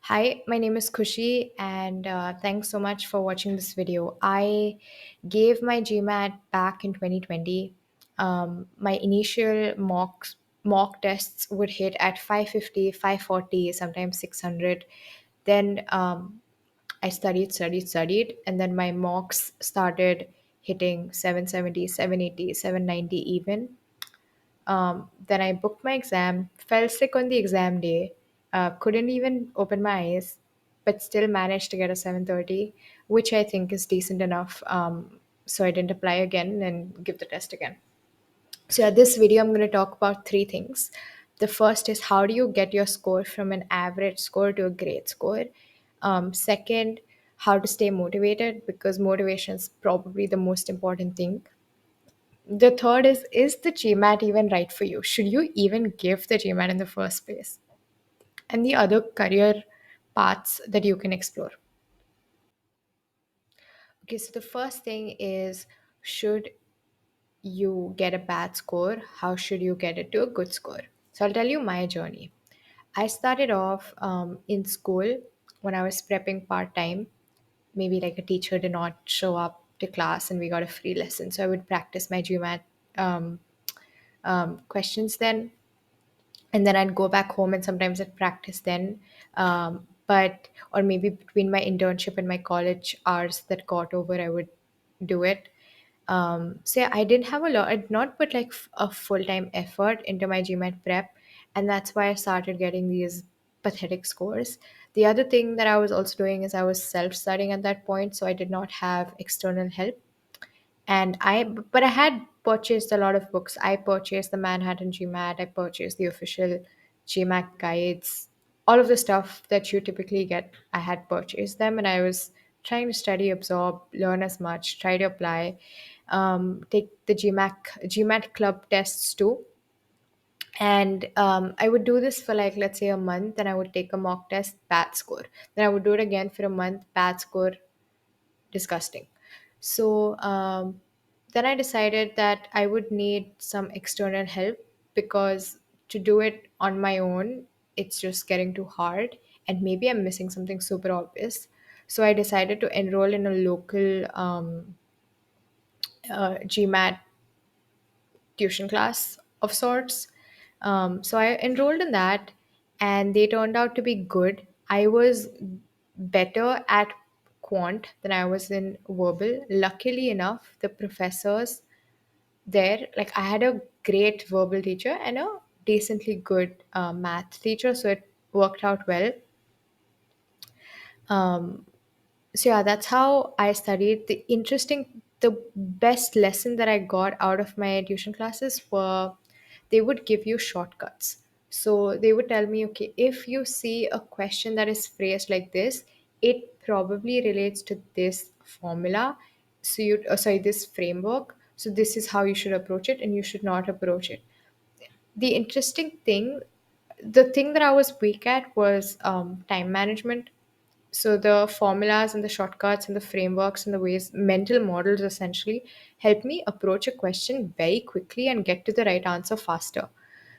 Hi, my name is Kushi, and thanks so much for watching this video. I gave my GMAT back in 2020. My initial mock tests would hit at 550, 540, sometimes 600. Then I studied, and then my mocks started hitting 770, 780, 790 even. Then I booked my exam, fell sick on the exam day, couldn't even open my eyes, but still managed to get a 730, which I think is decent enough. So I didn't apply again and give the test again. So, this video, I'm going to talk about three things. The first is how do you get your score from an average score to a great score? Second, how to stay motivated because motivation is probably the most important thing. The third is the GMAT even right for you? Should you even give the GMAT in the first place? And the other career paths that you can explore. Okay, so the first thing is should you get a bad score? How should you get it to a good score? So I'll tell you my journey. I started off in school when I was prepping part time. Maybe like a teacher did not show up to class and we got a free lesson. So I would practice my GMAT um, questions then, and then I'd go back home and sometimes I'd practice then. But or maybe between my internship and my college hours that got over, I would do it. So yeah, I didn't have a lot. I did not put like a full time effort into my GMAT prep, and that's why I started getting these pathetic scores. The other thing that I was also doing is I was self studying at that point, so I did not have external help. And I had purchased a lot of books. I purchased the Manhattan GMAT, I purchased the official GMAT guides, all of the stuff that you typically get. I had purchased them, and I was trying to study, absorb, learn as much, try to apply, take the GMAT Club tests too. And I would do this for like, let's say, a month, and I would take a mock test, bad score. Then I would do it again for a month, bad score, disgusting. So then I decided that I would need some external help because to do it on my own, it's just getting too hard, and maybe I'm missing something super obvious. So I decided to enroll in a local GMAT tuition class of sorts. So I enrolled in that, and they turned out to be good. I was better at quant than I was in verbal. Luckily enough, the professors there, like I had a great verbal teacher and a decently good math teacher, so it worked out well. So yeah, that's how I studied. The best lesson that I got out of my tuition classes were they would give you shortcuts. So they would tell me, okay, if you see a question that is phrased like this, it probably relates to this formula. So sorry, this framework. So this is how you should approach it, and you should not approach it. The interesting thing, the thing that I was weak at was time management. So the formulas and the shortcuts and the frameworks and the ways, mental models essentially, help me approach a question very quickly and get to the right answer faster.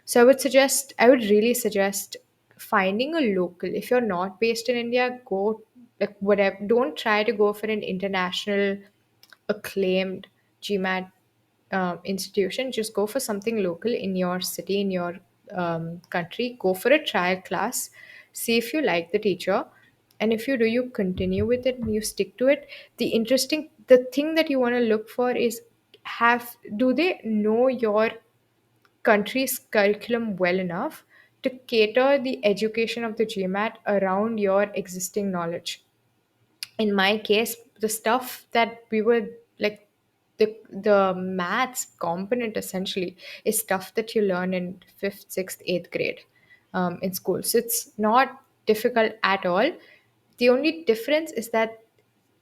So I would really suggest finding a local. If you're not based in India, go like whatever. Don't try to go for an international acclaimed GMAT institution. Just go for something local in your city, in your country. Go for a trial class. See if you like the teacher, and if you do, you continue with it and you stick to it. The thing that you want to look for is have do they know your country's curriculum well enough to cater the education of the GMAT around your existing knowledge. In my case, the stuff that we were like, the maths component essentially is stuff that you learn in fifth, sixth, eighth grade in school. So it's not difficult at all. The only difference is that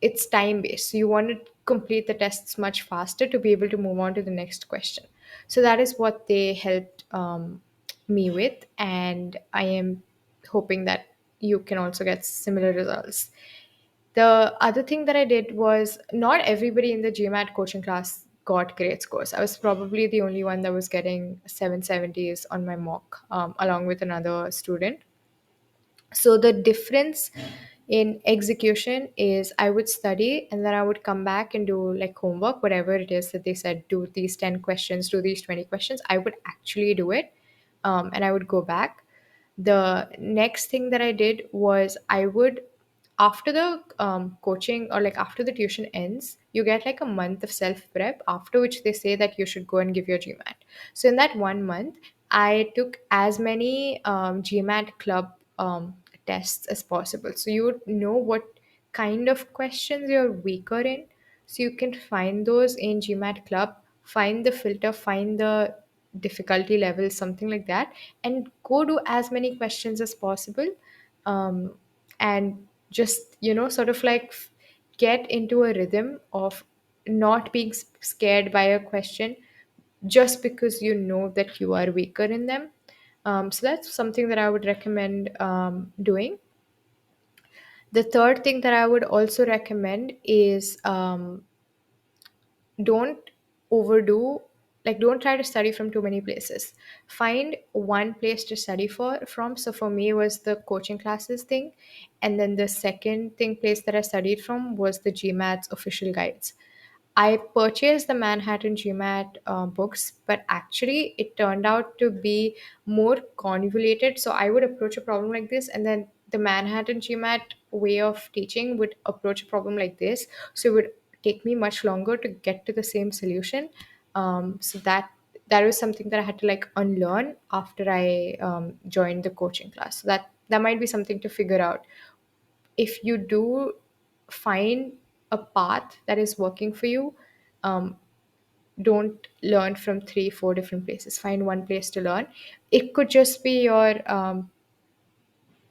it's time based. So you want to complete the tests much faster to be able to move on to the next question. So that is what they helped me with, and I am hoping that you can also get similar results. The other thing that I did was not everybody in the GMAT coaching class got great scores. I was probably the only one that was getting 770s on my mock, along with another student. So the difference in execution is I would study and then I would come back and do like homework, whatever it is that they said, do these 10 questions, do these 20 questions. I would actually do it, and I would go back. The next thing that I did was I would, after the coaching or like after the tuition ends, you get like a month of self prep, after which they say that you should go and give your GMAT. So in that 1 month, I took as many GMAT club tests as possible. So you would know what kind of questions you're weaker in. So you can find those in GMAT club, find the filter, find the difficulty level, something like that, and go do as many questions as possible. Um, and just, sort of like get into a rhythm of not being scared by a question just because you know that you are weaker in them. So that's something that I would recommend doing. The third thing that I would also recommend is don't overdo, like don't try to study from too many places. Find one place to study from. So for me it was the coaching classes thing, and then the second thing place that I studied from was the GMAT's official guides. I purchased the Manhattan GMAT books, but actually it turned out to be more convoluted. So I would approach a problem like this, and then the Manhattan GMAT way of teaching would approach a problem like this. So it would take me much longer to get to the same solution. So that was something that I had to like unlearn after I joined the coaching class. So that might be something to figure out. If you do find a path that is working for you, um, don't learn from three, four different places. Find one place to learn. It could just be your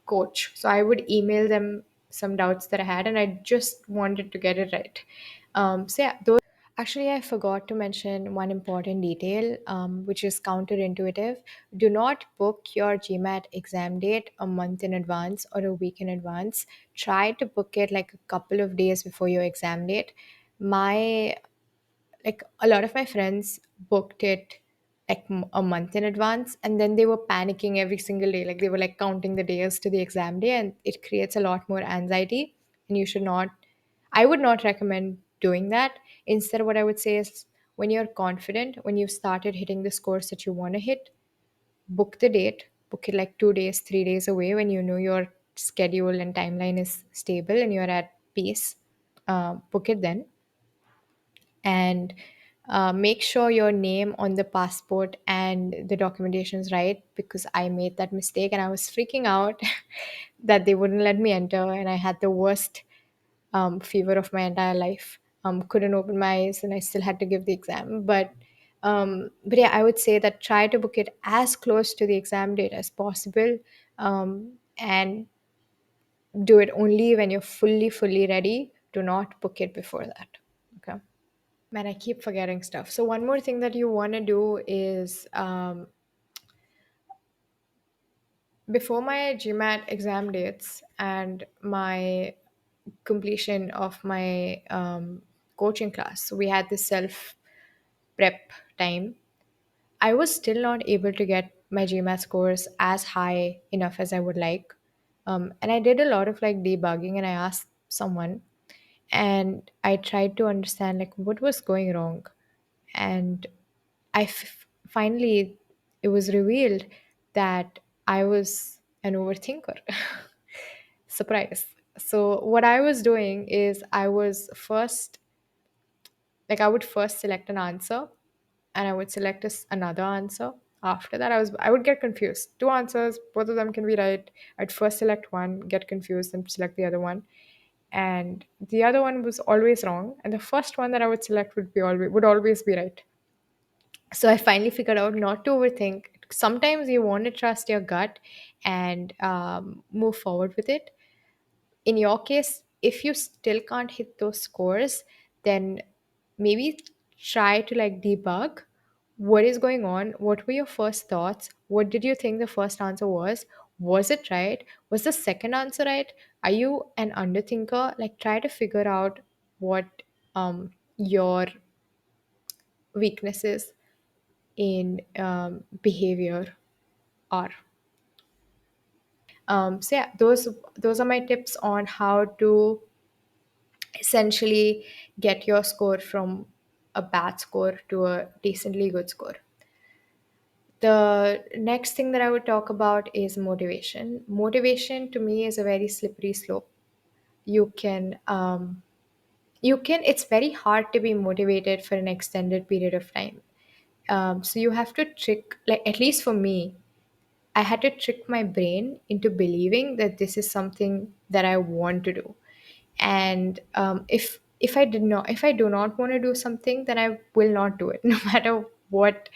coach. So I would email them some doubts that I had, and I just wanted to get it right. So yeah, those. Actually, I forgot to mention one important detail, which is counterintuitive. Do not book your GMAT exam date a month in advance or a week in advance. Try to book it like a couple of days before your exam date. My like a lot of my friends booked it like a month in advance, and then they were panicking every single day, like they were like counting the days to the exam day, and it creates a lot more anxiety. And you should not, I would not recommend doing that. Instead, what I would say is, when you're confident, when you've started hitting the scores that you want to hit, book the date, book it like 2 days, 3 days away, when you know your schedule and timeline is stable and you're at peace. Book it then, and make sure your name on the passport and the documentation is right, because I made that mistake and I was freaking out that they wouldn't let me enter, and I had the worst fever of my entire life. Couldn't open my eyes and I still had to give the exam. But yeah, I would say that try to book it as close to the exam date as possible, and do it only when you're fully ready. Do not book it before that. Okay. Man, I keep forgetting stuff. So one more thing that you want to do is, before my GMAT exam dates and my completion of my coaching class, so we had this self prep time. I was still not able to get my GMAT scores as high enough as I would like. And I did a lot of like debugging, and I asked someone, and I tried to understand like what was going wrong. And finally, it was revealed that I was an overthinker. Surprise. So what I was doing is, I would first select an answer, and I would select another answer. After that, I would get confused. Two answers, both of them can be right. I'd first select one, get confused, and select the other one. And the other one was always wrong. And the first one that I would select would always be right. So I finally figured out not to overthink. Sometimes you want to trust your gut and move forward with it. In your case, if you still can't hit those scores, then maybe try to like debug what is going on. What were your first thoughts? What did you think the first answer was it right? Was the second answer right? Are you an underthinker? Like, try to figure out what your weaknesses in behavior are. So yeah, those are my tips on how to essentially get your score from a bad score to a decently good score. The next thing that I would talk about is motivation. Motivation to me is a very slippery slope. You can it's very hard to be motivated for an extended period of time. So you have to trick, like at least for me, I had to trick my brain into believing that this is something that I want to do. And if I do not want to do something, then I will not do it, no matter what.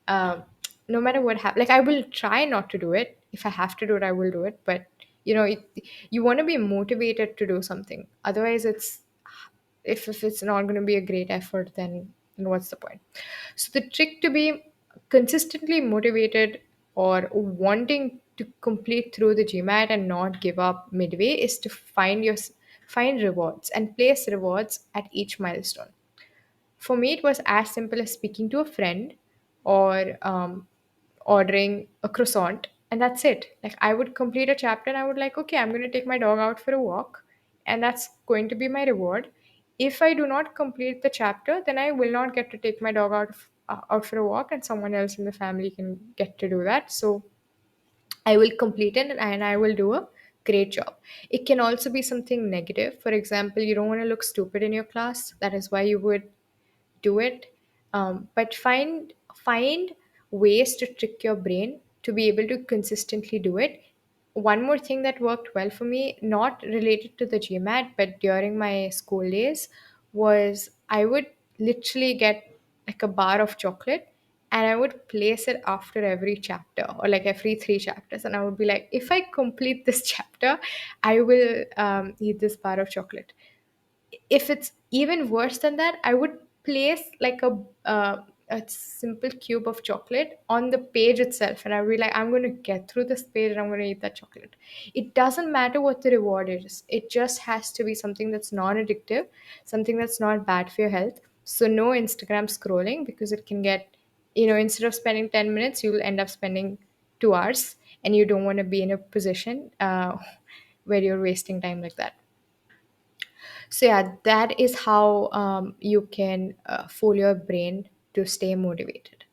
Um, no matter what happens, like I will try not to do it. If I have to do it, I will do it. But you want to be motivated to do something. Otherwise, if it's not going to be a great effort, then what's the point? So the trick to be consistently motivated or wanting to complete through the GMAT and not give up midway is to find rewards and place rewards at each milestone. For me, it was as simple as speaking to a friend or ordering a croissant, and that's it. Like I would complete a chapter and I would like, okay, I'm going to take my dog out for a walk, and that's going to be my reward. If I do not complete the chapter, then I will not get to take my dog out for a walk, and someone else in the family can get to do that. So I will complete it and I will do a great job. It can also be something negative. For example, you don't want to look stupid in your class. That is why you would do it. But find ways to trick your brain to be able to consistently do it. One more thing that worked well for me, not related to the GMAT, but during my school days, was I would literally get like a bar of chocolate and I would place it after every chapter or like every three chapters. And I would be like, if I complete this chapter, I will eat this bar of chocolate. If it's even worse than that, I would place like a simple cube of chocolate on the page itself, and I'd be like, I'm going to get through this page and I'm going to eat that chocolate. It doesn't matter what the reward is, it just has to be something that's non-addictive, something that's not bad for your health. So no Instagram scrolling, because it can get, instead of spending 10 minutes, you'll end up spending 2 hours, and you don't want to be in a position where you're wasting time like that. So yeah, that is how you can fool your brain to stay motivated.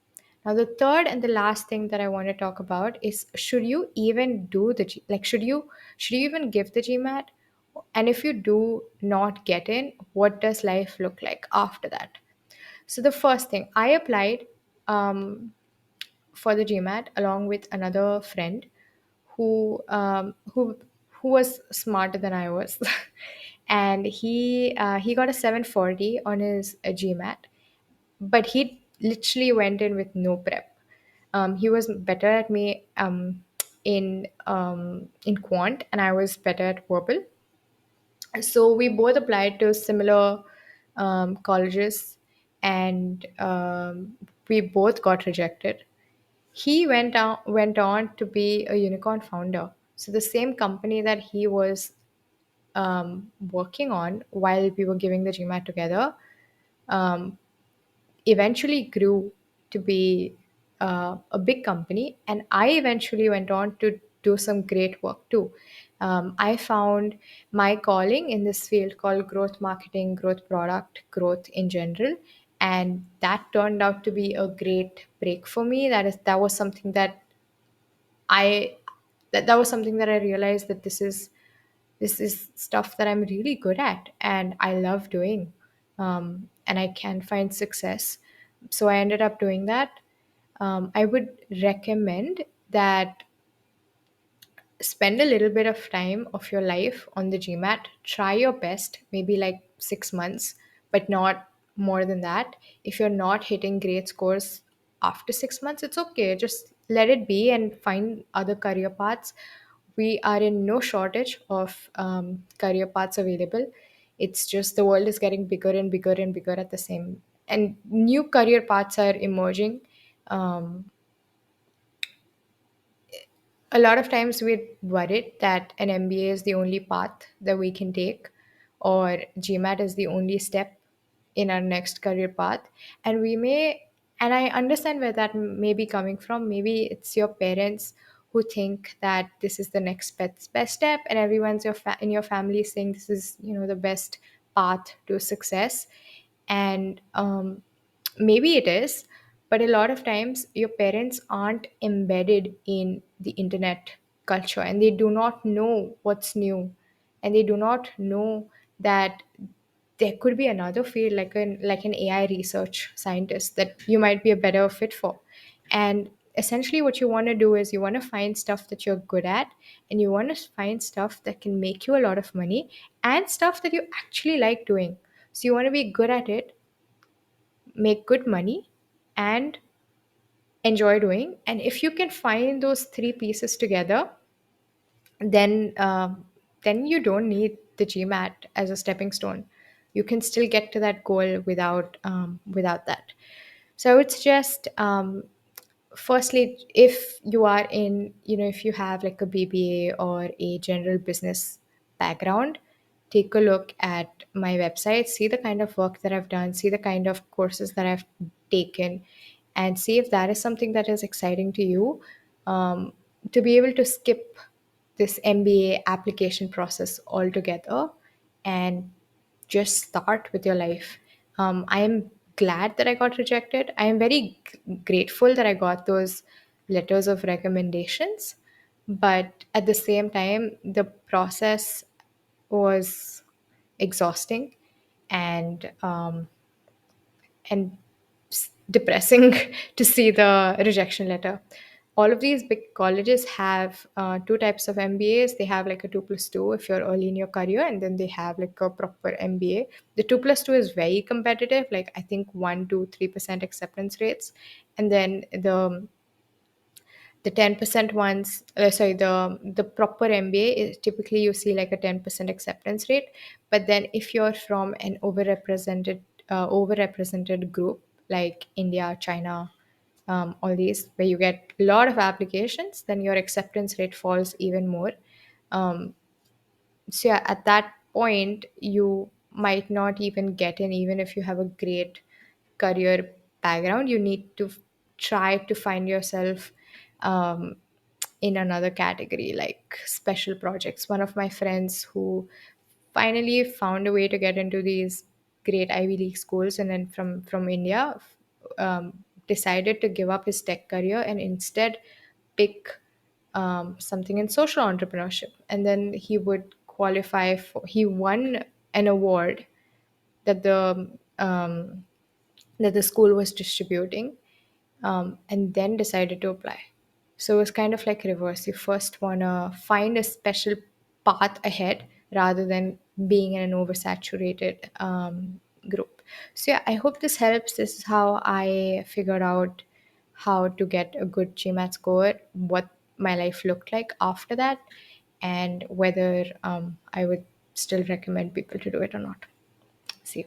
Now, the third and the last thing that I want to talk about is, should you even do like should you even give the GMAT? And if you do not get in, what does life look like after that? So the first thing, I applied um, for the GMAT along with another friend who um, who who was smarter than I was, and he got a 740 on his GMAT, but he literally went in with no prep. He was better at me in quant, and I was better at verbal. So we both applied to similar colleges, and we both got rejected. He went on to be a unicorn founder. So the same company that he was working on while we were giving the GMAT together um, eventually grew to be a big company, and I eventually went on to do some great work too. I found my calling in this field called growth marketing, growth product, growth in general, and that turned out to be a great break for me. That was something I that was something that I realized that this is stuff that I'm really good at and I love doing, and I can find success. So I ended up doing that. I would recommend that spend a little bit of time of your life on the GMAT. Try your best, maybe like 6 months, but not more than that. If you're not hitting great scores after 6 months, it's okay. Just let it be and find other career paths. We are in no shortage of career paths available. It's just the world is getting bigger and bigger and bigger at the same, and new career paths are emerging. Um, a lot of times we're worried that an MBA is the only path that we can take, or GMAT is the only step in our next career path. And we may, and I understand where that may be coming from. Maybe it's your parents who think that this is the next best step, and everyone's in your family is saying this is, the best path to success. And maybe it is, but a lot of times your parents aren't embedded in the internet culture, and they do not know what's new, and they do not know that there could be another field like an AI research scientist that you might be a better fit for. And essentially what you want to do is you want to find stuff that you're good at, and you want to find stuff that can make you a lot of money, and stuff that you actually like doing. So you want to be good at it, make good money, and enjoy doing. And if you can find those three pieces together, then then you don't need the GMAT as a stepping stone. You can still get to that goal without that. So I would suggest, firstly, if you are in, if you have like a BBA or a general business background, take a look at my website, see the kind of work that I've done, see the kind of courses that I've taken, and see if that is something that is exciting to you. To be able to skip this MBA application process altogether and just start with your life. I am glad that I got rejected. I am very grateful that I got those letters of recommendations. But at the same time, the process was exhausting, and and depressing to see the rejection letter. All of these big colleges have two types of MBAs. They have like a 2+2 if you're early in your career, and then they have like a proper MBA. The 2+2 is very competitive, like I think 1 to 3% acceptance rates. And then the 10% ones, sorry, the proper MBA is typically you see like a 10% acceptance rate. But then if you're from an overrepresented group like India, China, all these where you get a lot of applications, then your acceptance rate falls even more. So yeah, at that point you might not even get in, even if you have a great career background. You need to try to find yourself um, in another category like special projects. One of my friends who finally found a way to get into these great Ivy League schools, and then from India, decided to give up his tech career and instead pick something in social entrepreneurship. And then he would qualify for, he won an award that the school was distributing, and then decided to apply. So it was kind of like reverse. You first want to find a special path ahead rather than being in an oversaturated group. So yeah, I hope this helps. This is how I figured out how to get a good GMAT score, what my life looked like after that, and whether I would still recommend people to do it or not. See you.